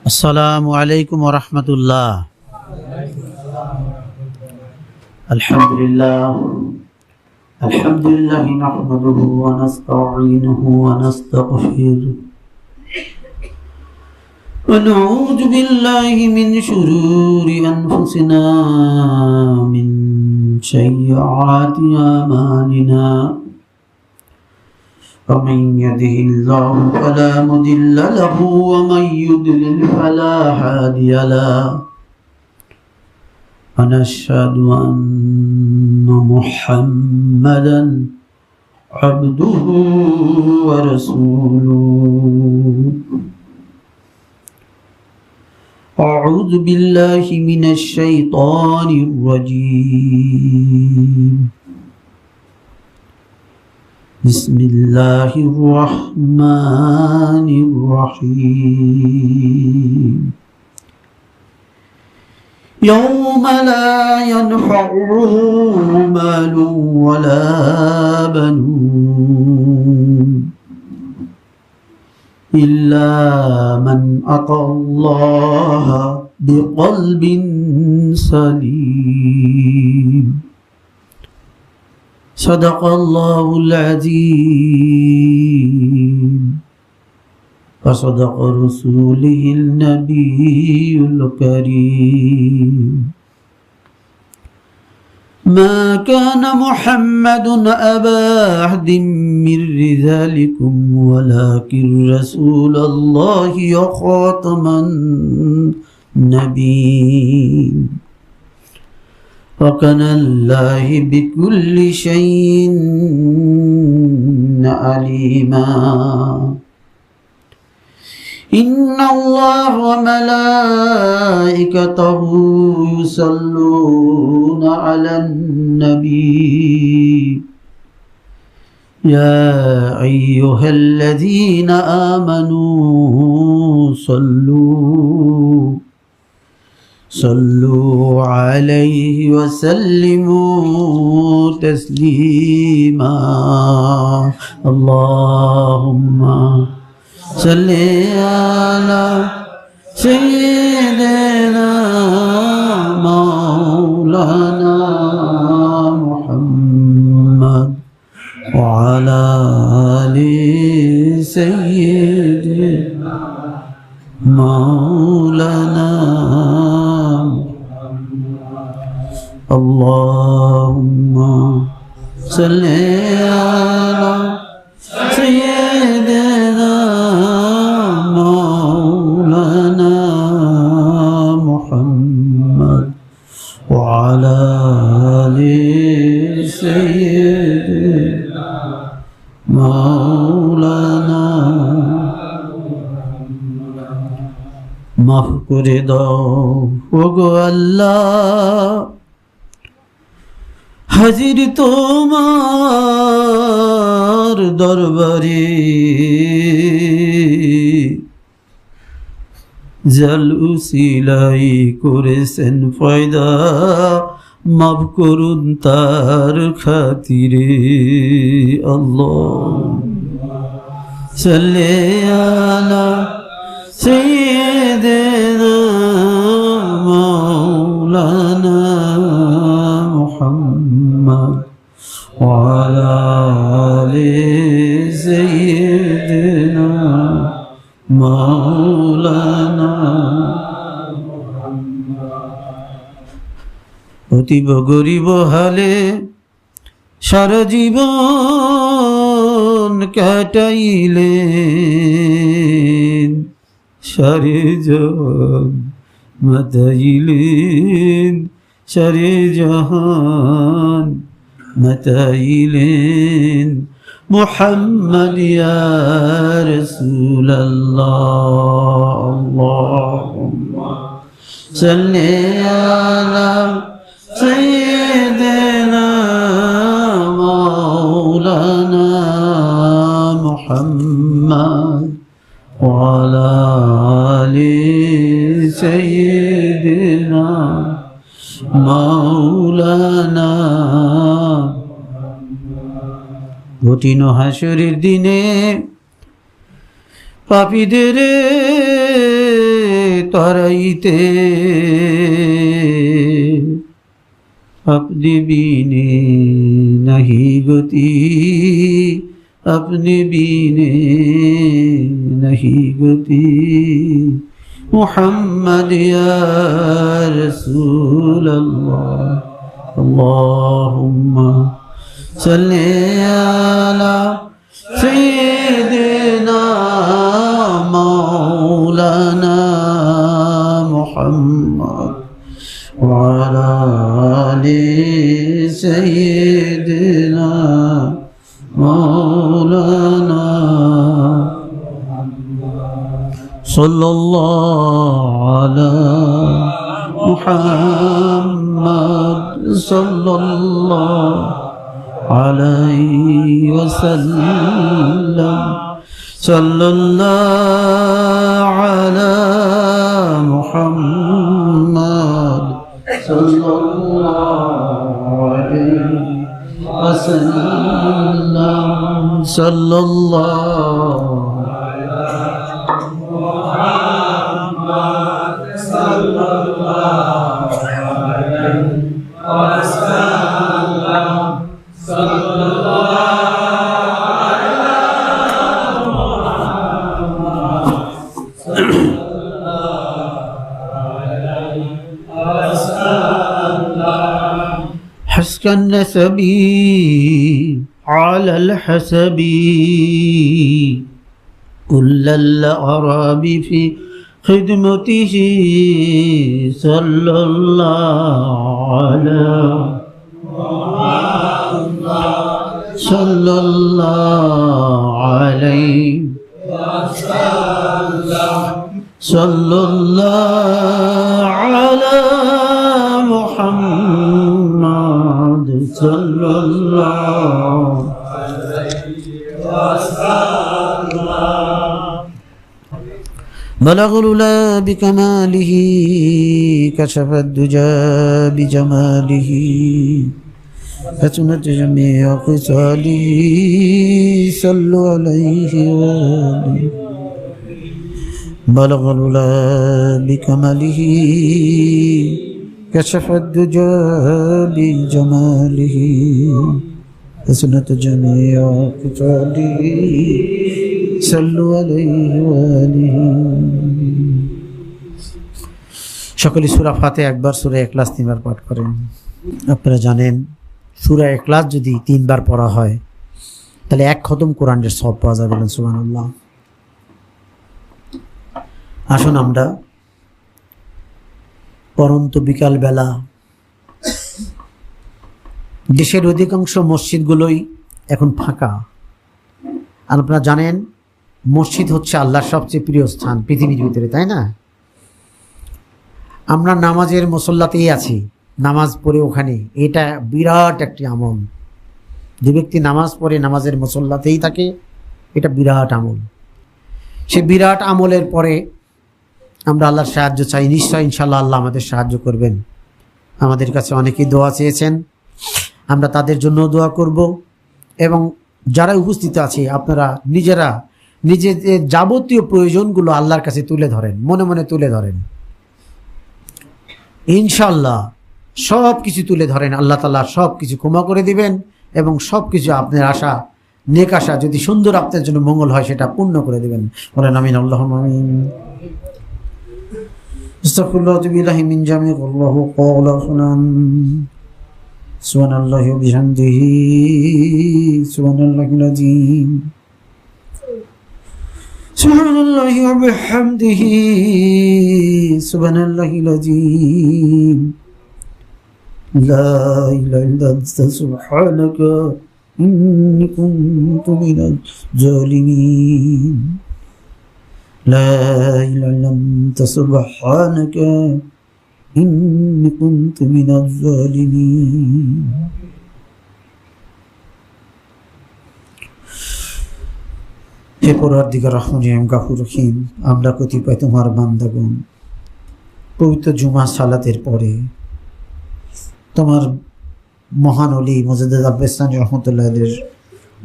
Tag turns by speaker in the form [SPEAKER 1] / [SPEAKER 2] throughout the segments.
[SPEAKER 1] আসসালামু আলাইকুম ওয়া রাহমাতুল্লাহ। আলহামদুলিল্লাহ নাহমাদুহু ওয়া নাস্তাঈনুহু ওয়া নাস্তাগফিরুহ ওয়া নাউযু বিল্লাহি মিন শুরুরি আনফুসিনা মিন সাইয়্যাতি আমালিনা। ومن يهده الله فلا مضل له ومن يضلل فلا هادي له ونشهد أن محمدا عبده ورسوله. أعوذ بالله من الشيطان الرجيم. بسم الله الرحمن الرحيم. يوم لا ينفع مال ولا بنون إلا من أتى الله بقلب سليم. صدق الله العظيم وصدق رسوله النبي الكريم. ما كان محمد أبا أحد من رجالكم ولكن رسول الله وخاتم النبيين وكان الله بكل شيء عليما. إن الله وملائكته يصلون على النبي يا أيها الذين آمنوا صلوا عليه وسلموا تسليما. اللهم صل على سيدنا مولانا محمد وعلى آل سيدنا مولانا. اللهم صل على سيدنا مولانا محمد وعلى آل سيدنا مولانا. মাফ করে দাও ওগো আল্লাহ, হাজির তোমার দরবারে জাল উসিলাই করেছেন ফয়দা, মাফ করুন তার খাতিরে। আল্লাহ সাল্লি আলা سيدنا مولانا محمد وعلى آل سيدنا مولانا. অতীব গরিব হালে সারা জীবন কাটাইলেন, সারে জাহান মাতাইলেন, সারে জাহান মাতাইলেন। মুহাম্মদ ইয়া রাসূলুল্লাহ। আল্লাহুম্মা সাল্লি আলা সাইয়্যিদিনা মাওলানা মুহাম্মদ وعلى آل سيدنا مولانا. কঠিন হাসরের দিনে পাপীদের तराइते अपने बीने नहीं गति, अपने बीने नहीं गति। मुहम्मद या रसूल अल्लाह, अल्लाहुम्मा सल्ली अला सय्यिदिना मौलाना मुहम्मद व अला आलि सय्यिदिना मौलाना सल्लल्लाहु अला मुहम्मद सल्लल्लाहु अलैहि वसल्लम। सल्लल्लाहु अला मुहम्मद सल्लल्लाहु अलैहि वसल्लम। सल्लल्लाहु حسك النسبي على الحسبي كل الأعراب في خدمته صلى الله على صلى الله عليه صلى الله على محمد صلى الله بلغ العلا بكماله كشف الدجى بجماله حسنت جميع خصاله صلوا عليه وآله بلغ العلا بكماله كشف الدجى بجماله حسنت جميع خصاله صلوا عليه وآله। সকলে সূরা ফাতিহা একবার, সূরা ইখলাস তিনবার পাঠ করেন। আপনারা জানেন সূরা ইখলাস যদি তিনবার পড়া হয় তাহলে এক খতম কোরআনের সওয়াব পাওয়া যাবে। সুবহানাল্লাহ। আসুন আমরা পরন্ত বিকাল বেলা দেশের অধিকাংশ মসজিদগুলোই এখন ফাঁকা। আর আপনারা জানেন মসজিদ হচ্ছে আল্লাহর সবচেয়ে প্রিয় স্থান পৃথিবীর ভিতরে, তাই না? আমরা নামাজের মুসল্লাতেই আছি, নামাজ পড়ে ওখানে, এটা বিরাট একটি আমল। যে ব্যক্তি নামাজ পড়ে নামাজের মুসল্লাতেই থাকে, এটা বিরাট আমল। সে বিরাট আমলের পরে আমরা আল্লাহর সাহায্য চাই। নিশ্চয় ইনশাআল্লাহ আল্লাহ আমাদের সাহায্য করবেন। আমাদের কাছে অনেকেই দোয়া চেয়েছেন, আমরা তাদের জন্য দোয়া করব। এবং যারা উপস্থিত আছে আপনারা নিজেরা নিজেদের যাবতীয় প্রয়োজনগুলো আল্লাহর কাছে তুলে ধরেন, মনে মনে তুলে ধরেন। ইনশাআল্লাহ সব কিছু তুলে ধরেন, আল্লাহ তাআলা সব কিছু ক্ষমা করে দিবেন এবং সব কিছু আপনার আশা নেক আশা যদি সুন্দর আপনার জন্য মঙ্গল হয় সেটা পূর্ণ করে দিবেন। বলেন আমিন। আল্লাহুম্মা আমিন। আস্তাগফিরুল্লাহ ওয়া আতুবু ইলাইহি মিন জামি আল্লাহু ক্বালা ফুলান সুবহানাল্লাহি ওয়া বিহামদিহি সুবহানাল্লাহিল আযীম সুবহানাল্লাহি ওয়া বিহামদিহি সুবহানাল্লাহিল আযীম লা ইলাহা ইল্লা আনতা সুবহানাকা ইন্নী কুনতু মিনাজ জালিমিন লা ইলাহা ইল্লা আনতা সুবহানাকা ইন্নী কুনতু মিনাজ জালিমিন। হে পরওয়ারদিগার রহমান রহিম গাফুর রহিম, আমরা কতিপয় তোমার বান্দাগণ পবিত্র জুমা সালাতের পরে তোমার মহান ওলি মুজাদ্দিদ আব্বাসানী রহমতুল্লাহের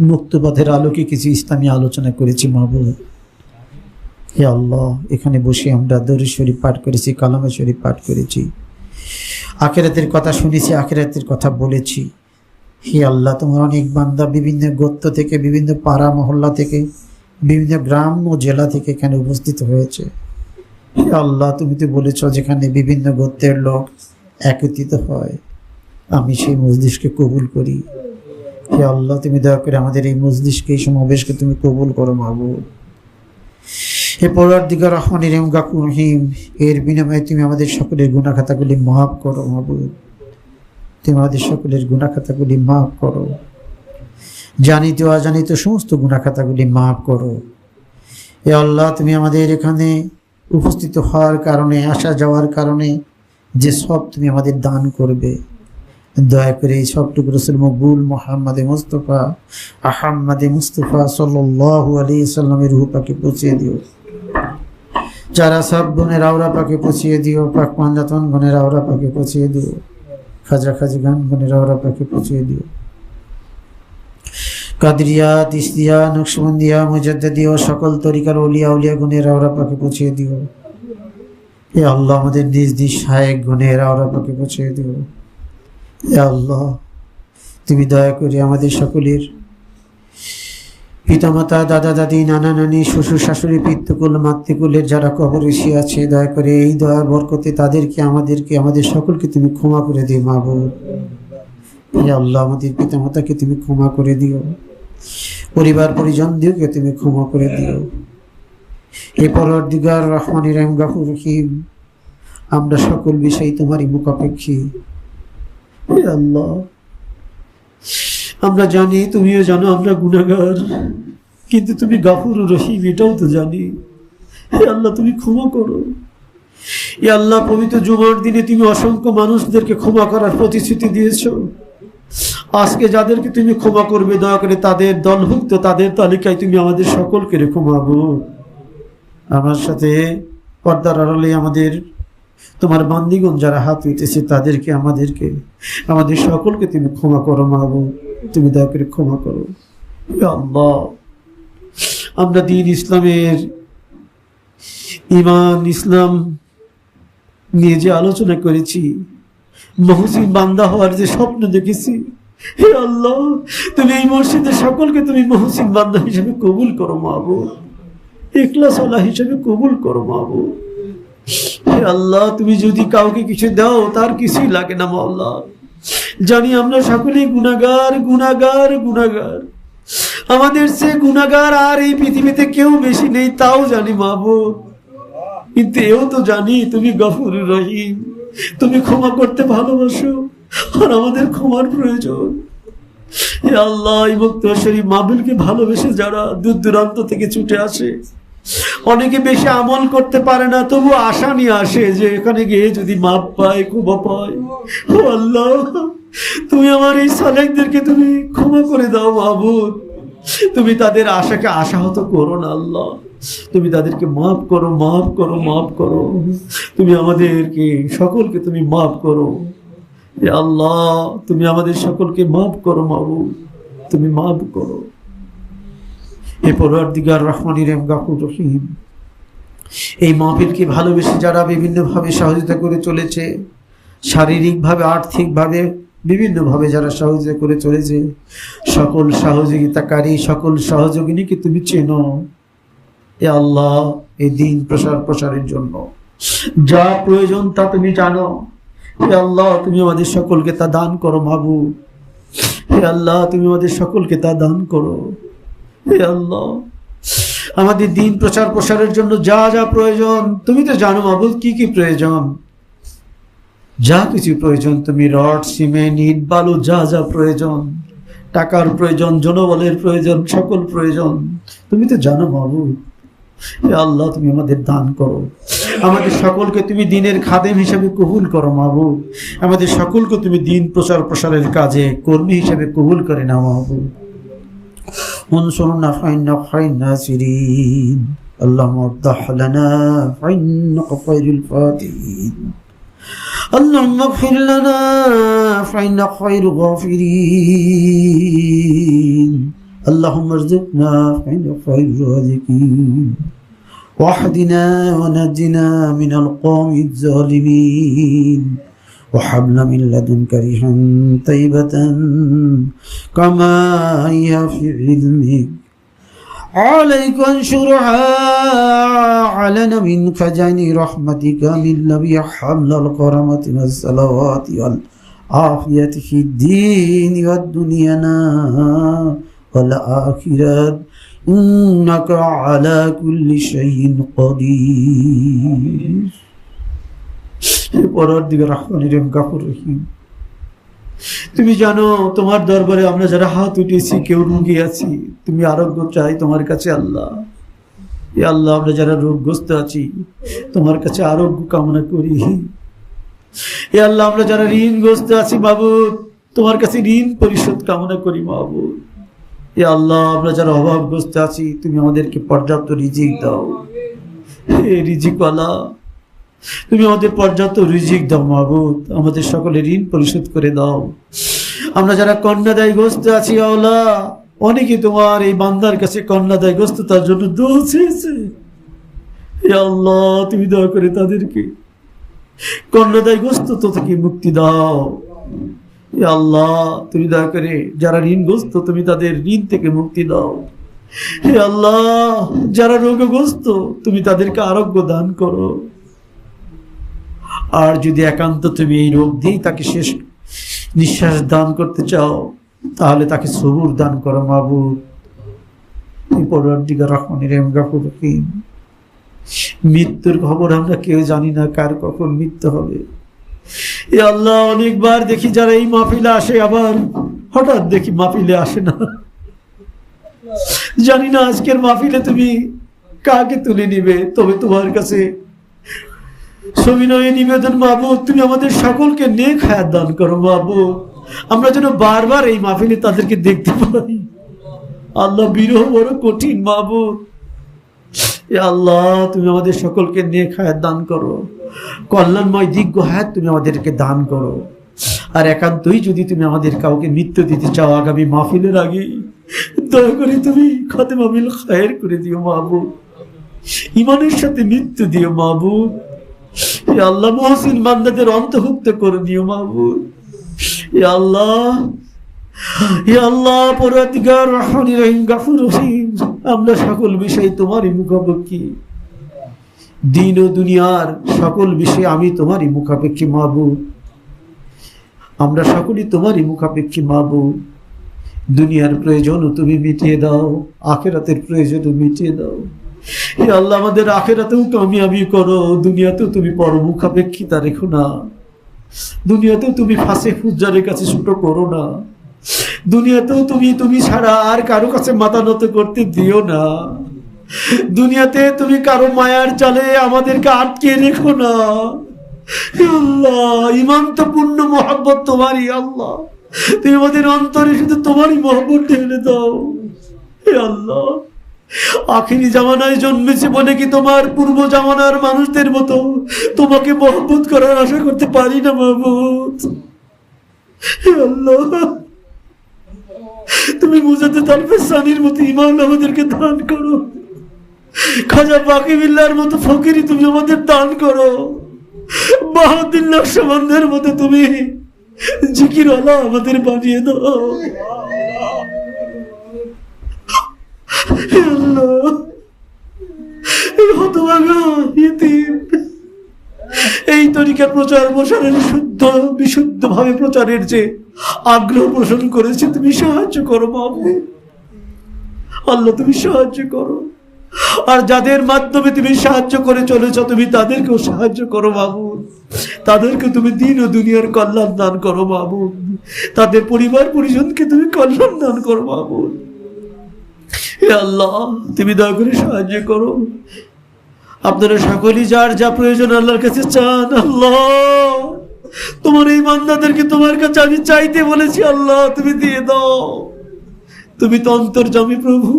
[SPEAKER 1] মুক্তপথের আলোকে কিছু ইসলামী আলোচনা করেছি। মাহবুব হে আল্লাহ, এখানে বসে আমরা দরুদ শরীফ পাঠ করেছি, কালামে শরীফ পাঠ করেছি, আখিরাতের কথা শুনেছি, আখিরাতের কথা বলেছি। হে আল্লাহ, তোমার অনেক বান্দা বিভিন্ন গোত্র থেকে, বিভিন্ন পাড়া মহল্লা থেকে, বিভিন্ন গ্রাম ও জেলা থেকে এখানে উপস্থিত হয়েছে। হে আল্লাহ, তুমি তো বলেছ যেখানে বিভিন্ন গোত্রের লোক একত্রিত হয়, আমি সেই মজলিসকে কবুল করি। হে আল্লাহ, তুমি দয়া করে আমাদের এই মজলিসকে, এই সমাবেশকে তুমি কবুল করো মাবুদ। হে পরওয়ারদিগার রহমানির রহিম গাফুর রহিম, এর বিনিময়ে তুমি আমাদের সকলের গুনাহ খাতাগুলি মাফ করো মাবুদ। তুমি আমাদের সকলের গুনাহ খাতাগুলি মাফ করো, জানিত অজানিত সমস্ত গুনাহ খাতাগুলি মাফ করো। হে আল্লাহ, তুমি আমাদের এখানে উপস্থিত হওয়ার কারণে, আসা যাওয়ার কারণে যে সব তুমি আমাদের দান করবে, দয়া করে এই সবটুকু রাসূল মকবুল মুহাম্মদে মুস্তাফা আহমদে মুস্তাফা সাল্লাল্লাহু আলাইহি সাল্লামের রূহ পাকে পৌঁছিয়ে দিও। যারা সব গুণের আওরা পাকে পৌঁছিয়ে দিও, পাক পাঞ্জাতন গুণের আওরা পাকে পৌঁছিয়ে দিও, খাজা খাজি গান গুণের আওরা পাকে পৌঁছিয়ে দিও। কাদরিয়া, তিসরিয়া, নকশবন্দিয়া, মুজাদ্দিদিয়া ও সকল তরিকার ওলিয়া উলিয়া গুণের আওরা পাকে পৌঁছিয়ে দিও। হে আল্লাহ, আমাদের নিজ নিজ শায়েখ গুণের আওরা পাকে পৌঁছিয়ে দিও। হে আল্লাহ, তুমি দয়া করে আমাদের সকলের পিতামাতা, দাদা দাদি, নানা নানি, শ্বশুর শাশুড়ি, পিতৃকুল মাতৃকুলের যারা কবরে শুয়ে আছে, দয়া করে এই দয়ার বরকতে তাদেরকে, আমাদেরকে, আমাদের সকলকে তুমি ক্ষমা করে দিও মাবুদ। হে আল্লাহ, আমাদের পিতামাতাকে তুমি ক্ষমা করে দিও, পরিবার পরিজন দিওকে তুমি ক্ষমা করে দিও। হে পরওয়ারদিগার রহমানির রহিম গাফুর রহিম, আমরা সকল বিষয় তোমারই মুখাপেক্ষী। হে আল্লাহ, আমরা জানি, তুমিও জানো আমরা গুনাহগার, কিন্তু তুমি গাফুর রহিম এটাও তো জানি। হে আল্লাহ, তুমি ক্ষমা করো। হে আল্লাহ, পবিত্র জুমার দিনে তুমি অসংখ্য মানুষদেরকে ক্ষমা করার প্রতিশ্রুতি দিয়েছো। আজকে যাদেরকে তুমি ক্ষমা করবে, দয়া করে তাদের দলভুক্ত, তাদের তালিকায় তুমি আমাদের সকলকে ক্ষমাবো। আমার সাথে পর্দার আড়ালে আমাদের তোমার বান্দিগণ যারা হাত উঠেছে, তাদেরকে, আমাদেরকে, আমাদের সকলকে তুমি ক্ষমা করো মাবুদ। তুমি দয়া করে ক্ষমা করো। হে আল্লাহ, আমরা দ্বীন ইসলামের, ঈমান ইসলাম নিয়ে যে আলোচনা করেছি, মুহসিন বান্দা হওয়ার যে স্বপ্ন দেখেছি, হে আল্লাহ, তুমি এই মসজিদের সকলকে তুমি মুহসিন বান্দা হিসেবে কবুল করো মাবুদ, ইখলাসওয়ালা হিসেবে কবুল করো মাবুদ। হে আল্লাহ, তুমি যদি কাউকে কিছু দাও, তার কিছুই লাগে না মাওলা। জানি আমরা সকলেই গুনাহগার, গুনাহগার, গুনাহগার। আমাদের সে গুনাহগার আর এই পৃথিবীতে কেউ বেশি নেই, তাও জানি মাবুদ। কিন্তু এও তো জানি তুমি গফুর রহিম, তুমি ক্ষমা করতে ভালোবাসো, আর আমাদের ক্ষমার প্রয়োজন। হে আল্লাহ, এই বক্তব্য শরীফ মাহফিলকে ভালোবেসে যারা দূর দূরান্ত থেকে ছুটে আসে, অনেকে বেশি আমল করতে পারে না, তবু আশা নিয়ে আসে যে এখানে গিয়ে যদি মাপ পায়, ক্ষমা পায়। ও আল্লাহ, তুমি আমার এই সালেকদেরকে তুমি ক্ষমা করে দাও মাহবুব। তুমি তাদের আশাকে আশাহত করো না আল্লাহ, তুমি তাদেরকে মাফ করো, মাফ করো, মাফ করো। তুমি আমাদেরকে সকলকে তুমি মাফ করো হে আল্লাহ, তুমি আমাদের সকলকে মাফ করো মাহবুব, তুমি মাফ করো। হে পরওয়ারদিগার রহমানির রহিম গাফুর রহিম, এই মাহফিলকে ভালোবেসে যারা বিভিন্নভাবে সহযোগিতা করে চলেছে, শারীরিকভাবে, আর্থিকভাবে, বিভিন্নভাবে যারা সহযোগিতা করে চলেছে, সকল সহযোগিতাকারী, সকল সহযোগিনীকে তুমি চেনো হে আল্লাহ। এই দিন প্রসারের জন্য যা প্রয়োজন তা তুমি জানো হে আল্লাহ। তুমি আমাদের সকলকে তা দান করো মাহবুব। হে আল্লাহ, তুমি আমাদের সকলকে তা দান করো হে আল্লাহ। আমাদের দিন প্রসারের জন্য যা যা প্রয়োজন তুমি তো জানো মাহবুব, কি কি প্রয়োজন, যা কিছু প্রয়োজন তুমি, রড, সিমেন্ট, ইট, বালু, যা যা প্রয়োজন, টাকার প্রয়োজন, জনবলের প্রয়োজন, সকল প্রয়োজন তুমি তো জানো মাহবুব। হে আল্লাহ, তুমি আমাদের দান করো, আমাদের সকলকে তুমি দ্বীনের খাদেম হিসেবে কবুল করো মাহবুব। আমাদের সকলকে তুমি দ্বীন প্রসারের কাজে কর্মী হিসেবে কবুল করে নাও মাহবুব। انصرنا فإنك خير الناصرين، اللهم افتح لنا فإنك خير الفاتحين، اللهم اغفر لنا فإنك خير الغافرين، اللهم ارزقنا فإنك خير الرازقين، واهدنا ونجنا من القوم الظالمين وهب لنا من لدنك ريحا طيبة كما هي في علمك عليك انشرها علنا من خزائن رحمتك من لبي حمل الكرامة والصلوات والعافية في الدين والدنيا والآخرة إنك على كل شيء قدير পরওয়ারদিগার রহমানির রহিম গফুর রহিম, তুমি জানো তোমার দরবারে আমরা যারা হাত উঠিয়েছি কেউ রোগী আছি, তুমি আরোগ্য চাই তোমার কাছে আল্লাহ। এ আল্লাহ, আমরা যারা রোগগ্রস্ত আছি তোমার কাছে আরোগ্য কামনা করি। এ আল্লাহ, আমরা যারা ঋণগ্রস্ত আছি মাবুদ তোমার কাছে ঋণ পরিশোধ কামনা করি মাবুদ। এ আল্লাহ, আমরা যারা অভাবগ্রস্ত আছি তুমি আমাদেরকে পর্যাপ্ত রিজিক দাও। হে রিজিকওয়ালা, তুমি আমাদের পর্যাপ্ত রিজিক দাও মাবুদ, আমাদের সকলে ঋণ পরিশোধ করে দাও। আমরা যারা কন্যাদায়গ্রস্ত আছি আল্লাহ, অনেকে তোমার এই বান্দার কাছে কন্যাদায়গ্রস্ততার জন্য দোয়া চেয়েছে। হে আল্লাহ, তুমি দয়া করে তাদেরকে কন্যাদায়গ্রস্ততা থেকে মুক্তি দাও। হে আল্লাহ, তুমি দয়া করে যারা ঋণগ্রস্ত তুমি তাদের ঋণ থেকে মুক্তি দাও। হে আল্লাহ, যারা রোগগ্রস্ত তুমি তাদেরকে আরোগ্য দান করো। আর যদি একান্ত তুমি এই রোগ দিয়েই তাকে শেষ নিঃশ্বাস দান করতে চাও তাহলে তাকে সবুর দান করো মাবুদ। পরওয়ারদিগার রহমানির রহিম গফুর রহিম, মৃত্যুর খবর আমরা কেউ জানি না কার কখন মৃত্যু হবে। এ আল্লাহ, অনেকবার দেখি যারা এই মাহফিলে আসে আবার হঠাৎ দেখি মাহফিলে আসে না। জানি না আজকের মাহফিলে তুমি কাকে তুলে নিবে, তবে তোমার কাছে সবিনয় নিবেদন মাবুদ, তুমি আমাদের সকলকে নেক হায়াত দান করো মাবুদ। আমরা যেন বারবার এই মাহফিলে তাদেরকে দেখতে পাই। আল্লাহ, বিরহ বড় কঠিন মাবুদ। এ আল্লাহ, তুমি আমাদের সকলকে নেক হায়াত দান করো, কল্যাণময় দীর্ঘ হায়াত তুমি আমাদেরকে দান করো। আর একান্তই যদি তুমি আমাদের কাউকে মৃত্যু দিতে চাও আগামী মাহফিলের আগে, দয়া করে তুমি খাতেমা বিল খায়ের করে দিও মাবুদ, ঈমানের সাথে মৃত্যু দিও মাবুদ। এ আল্লাহ, মুহসিন বান্দাদের অন্তর্ভুক্ত করে দিও মাবুদ। এ আল্লাহ, হে আল্লাহ, পরওয়ারদিগার রহমানির রহিম গফুর রহিম, আমরা সকল বিষয় তোমারই মুখাপেক্ষী, দিন ও দুনিয়ার সকল বিষয়ে আমি তোমারই মুখাপেক্ষী মাবুদ। আমরা সকলেই তোমারই মুখাপেক্ষী মাবুদ। দুনিয়ার প্রয়োজনও তুমি মিটিয়ে দাও, আখিরাতের প্রয়োজনও মিটিয়ে দাও। হে আল্লাহ, আমাদের আখিরাতেও কামিয়াবি করো, দুনিয়াতেও তুমি পরমুখাপেক্ষিতা রেখো না, দুনিয়াতেও তুমি ফাঁসে ফুজ্জারের কাছে ছোট করো না, দুনিয়াতেও তুমি ছাড়া আর কারো কাছে মাথা নত করতে দিও না, দুনিয়াতে তুমি কারো মায়ার জালে আমাদেরকে আটকে রেখো না। হে আল্লাহ, ঈমান তো পূর্ণ মহব্বত তোমারই আল্লাহ, তুমি আমাদের অন্তরে শুধু তোমারই মহব্বত ঢেলে দাও। হে আল্লাহ, আখিরি জামানায় জন্মেছে বলে কি তোমার পূর্ব জামানার মানুষদের মতো তোমাকে মহব্বত করার আশা করতে পারি না মাবুদ। হে আল্লাহ, তুমি মুজাদ্দেদ তালফেসানির মতো ঈমান আমাদেরকে দান করো, খাজা বাকিবিল্লাহর মতো ফকিরি তুমি আমাদের দান করো, বাহাউদ্দিন নকশবন্দের মতো তুমি জিকিরওয়ালা আমাদের বানিয়ে দাও। এই তরিকার প্রচার প্রসারের বিশুদ্ধ ভাবে প্রচারের যে আগ্রহ পোষণ করেছে তুমি সাহায্য করো মাবুদ। আল্লাহ, তুমি সাহায্য করো, আর যাদের মাধ্যমে তুমি সাহায্য করে চলেছ তুমি তাদেরকেও সাহায্য করো মাবুদ। তাদেরকে তুমি দিন ও দুনিয়ার কল্যাণ দান করো মাবুদ, তাদের পরিবার পরিজনকে তুমি কল্যাণ দান করো মাবুদ। হে আল্লাহ, তুমি দয়া করে সাহায্য করো। আপনারা সকলেই যার যা প্রয়োজন আল্লাহর কাছে চান। আল্লাহ, তোমার এই বান্দাদেরকে তোমার কাছে আমি চাইতে বলেছি, আল্লাহ তুমি দিয়ে দাও। তুমি তো অন্তর্যামী প্রভু।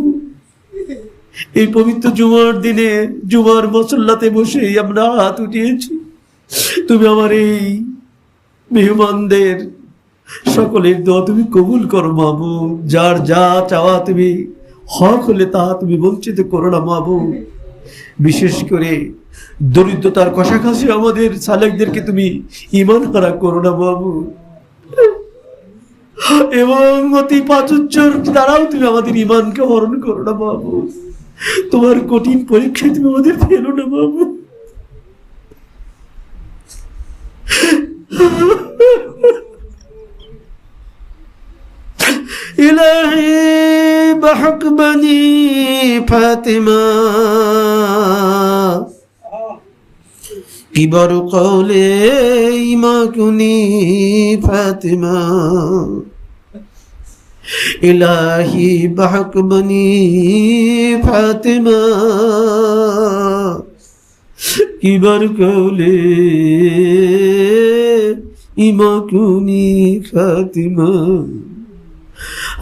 [SPEAKER 1] এই পবিত্র জুমার দিনে জুমার মুসল্লাতে বসেই আমরা হাত উঠিয়েছি, তুমি আমার এই মেহমানদের সকলের দোয়া তুমি কবুল করো মাবুদ। যার যা চাওয়া তুমি হক হলে তা তুমি বঞ্চিত করো না মাবুদ।
[SPEAKER 2] বিশেষ করে দরিদ্রতার কষাকষি আমাদের সালেকদেরকে তুমি ঈমান হারা করো না বাবু, এবং অতি প্রাচুর্যের দ্বারাও তুমি আমাদের ঈমানকে হরণ করো না বাবু। তোমার কঠিন পরীক্ষায় তুমি আমাদের ফেলো না বাবু। ইলাহি বহক বনি ফাতিমা কিবর কওলে ইমা কুনি ফাতিমা, ইলাহি বহক বনি ফাতিমা কিবর কওলে ইমা কুনি ফাতিমা।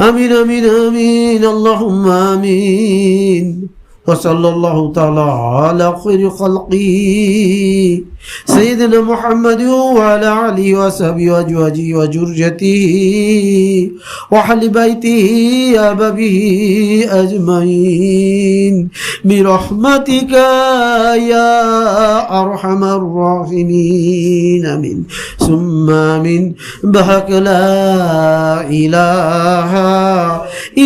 [SPEAKER 2] আমিন আমিন আমিন, আল্লাহুম্মা আমিন। وصلى الله تعالى على خير خلقه سيدنا محمد وعلى آله وصحبه وأزواجه وذريته وأهل بيته وأبوه أجمعين برحمتك يا أرحم الراحمين، آمين ثم آمين بحق لا إله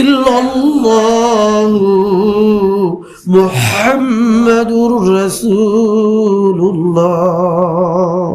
[SPEAKER 2] إلا الله محمد رسول الله।